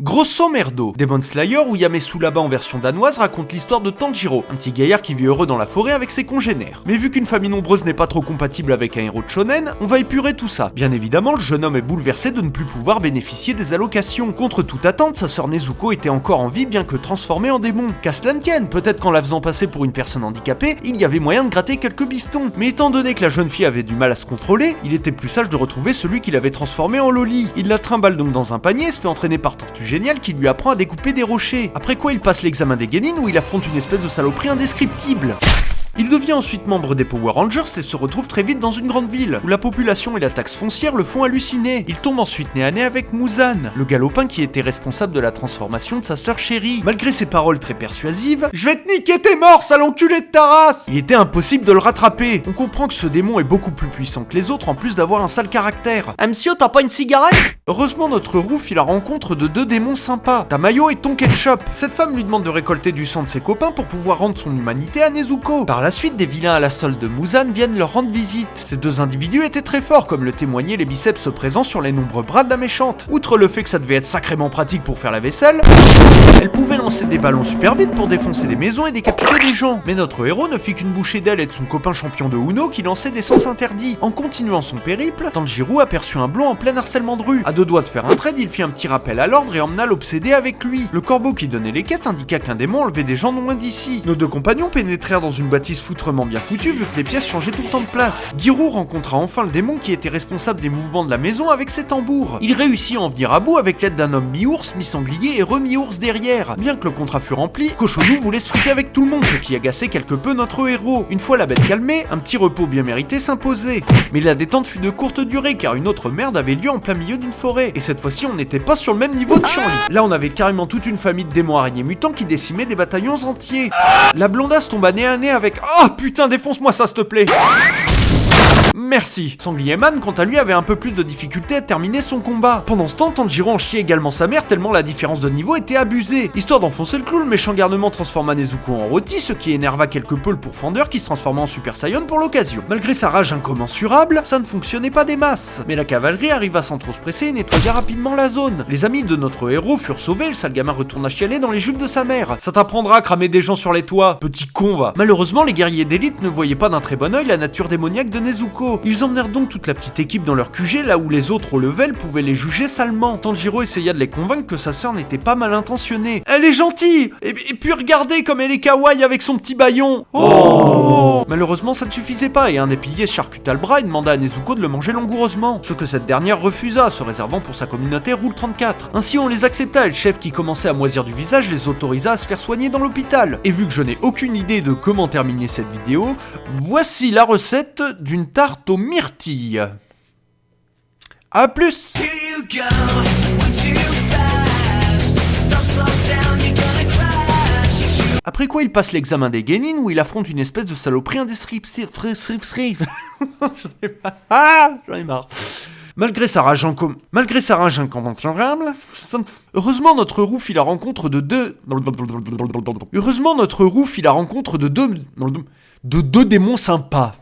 Grosso merdo, Demon Slayer ou Yamesulaba en version danoise raconte l'histoire de Tanjiro, un petit gaillard qui vit heureux dans la forêt avec ses congénères. Mais vu qu'une famille nombreuse n'est pas trop compatible avec un héros de shonen, on va épurer tout ça. Bien évidemment, le jeune homme est bouleversé de ne plus pouvoir bénéficier des allocations. Contre toute attente, sa sœur Nezuko était encore en vie bien que transformée en démon. Qu'à cela ne tienne, peut-être qu'en la faisant passer pour une personne handicapée, il y avait moyen de gratter quelques bifetons. Mais étant donné que la jeune fille avait du mal à se contrôler, il était plus sage de retrouver celui qui l'avait transformé en loli. Il la trimballe donc dans un panier et se fait entraîner par Tortue Géniale qui lui apprend à découper des rochers. Après quoi il passe l'examen des Genin où il affronte une espèce de saloperie indescriptible. Il devient ensuite membre des Power Rangers et se retrouve très vite dans une grande ville, où la population et la taxe foncière le font halluciner. Il tombe ensuite nez à nez avec Muzan, le galopin qui était responsable de la transformation de sa sœur chérie. Malgré ses paroles très persuasives, « Je vais te niquer tes morts, sale enculé de ta race !» Il était impossible de le rattraper. On comprend que ce démon est beaucoup plus puissant que les autres en plus d'avoir un sale caractère. « Monsieur, t'as pas une cigarette ?» Heureusement, notre roux fit la rencontre de deux démons sympas, Tamayo et Ton Ketchup. Cette femme lui demande de récolter du sang de ses copains pour pouvoir rendre son humanité à Nezuko. Par la suite, des vilains à la solde de Muzan viennent leur rendre visite. Ces deux individus étaient très forts, comme le témoignaient les biceps présents sur les nombreux bras de la méchante. Outre le fait que ça devait être sacrément pratique pour faire la vaisselle, elle pouvait lancer des ballons super vite pour défoncer des maisons et décapiter des gens. Mais notre héros ne fit qu'une bouchée d'aile et de son copain champion de Uno qui lançait des sens interdits. En continuant son périple, Tanjiro aperçut un blond en plein harcèlement de rue. À deux doigts de faire un trade, il fit un petit rappel à l'ordre et emmena l'obsédé avec lui. Le corbeau qui donnait les quêtes indiqua qu'un démon enlevait des gens non loin d'ici. Nos deux compagnons pénétrèrent dans une bâtisse foutrement bien foutue vu que les pièces changeaient tout le temps de place. Giroud rencontra enfin le démon qui était responsable des mouvements de la maison avec ses tambours. Il réussit à en venir à bout avec l'aide d'un homme mi-ours, mi-sanglier et remi-ours derrière. Bien que le contrat fût rempli, Cochonou voulait se friter avec tout le monde, ce qui agaçait quelque peu notre héros. Une fois la bête calmée, un petit repos bien mérité s'imposait. Mais la détente fut de courte durée car une autre merde avait lieu en plein milieu d'une forêt. Et cette fois-ci on n'était pas sur le même niveau de Chanli. Là on avait carrément toute une famille de démons araignées mutants qui décimaient des bataillons entiers. La blondasse tomba nez à nez avec « Oh putain, défonce-moi ça s'il te plaît !» Merci. Sanglier Man, quant à lui, avait un peu plus de difficulté à terminer son combat. Pendant ce temps, Tanjiro en chiait également sa mère tellement la différence de niveau était abusée. Histoire d'enfoncer le clou, le méchant garnement transforma Nezuko en rôti, ce qui énerva quelque peu le pourfendeur qui se transforma en Super Saiyan pour l'occasion. Malgré sa rage incommensurable, ça ne fonctionnait pas des masses. Mais la cavalerie arriva sans trop se presser et nettoya rapidement la zone. Les amis de notre héros furent sauvés, le sale gamin retourna chialer dans les jupes de sa mère. Ça t'apprendra à cramer des gens sur les toits, petit con va. Malheureusement, les guerriers d'élite ne voyaient pas d'un très bon œil la nature démoniaque de Nezuko. Ils emmenèrent donc toute la petite équipe dans leur QG là où les autres au level pouvaient les juger salement. Tanjiro essaya de les convaincre que sa sœur n'était pas mal intentionnée. Elle est gentille et puis regardez comme elle est kawaii avec son petit bâillon. Oh. Malheureusement ça ne suffisait pas et un des piliers se charcuta le bras et demanda à Nezuko de le manger langoureusement. Ce que cette dernière refusa, se réservant pour sa communauté Rule 34. Ainsi on les accepta et le chef qui commençait à moisir du visage les autorisa à se faire soigner dans l'hôpital. Et vu que je n'ai aucune idée de comment terminer cette vidéo, voici la recette d'une tarte aux myrtilles. A plus. Après quoi il passe l'examen des Genin où il affronte une espèce de saloperie indescriptible. J'en ai marre. Malgré sa rage incommensurable, heureusement notre roux fit la rencontre de deux démons sympas.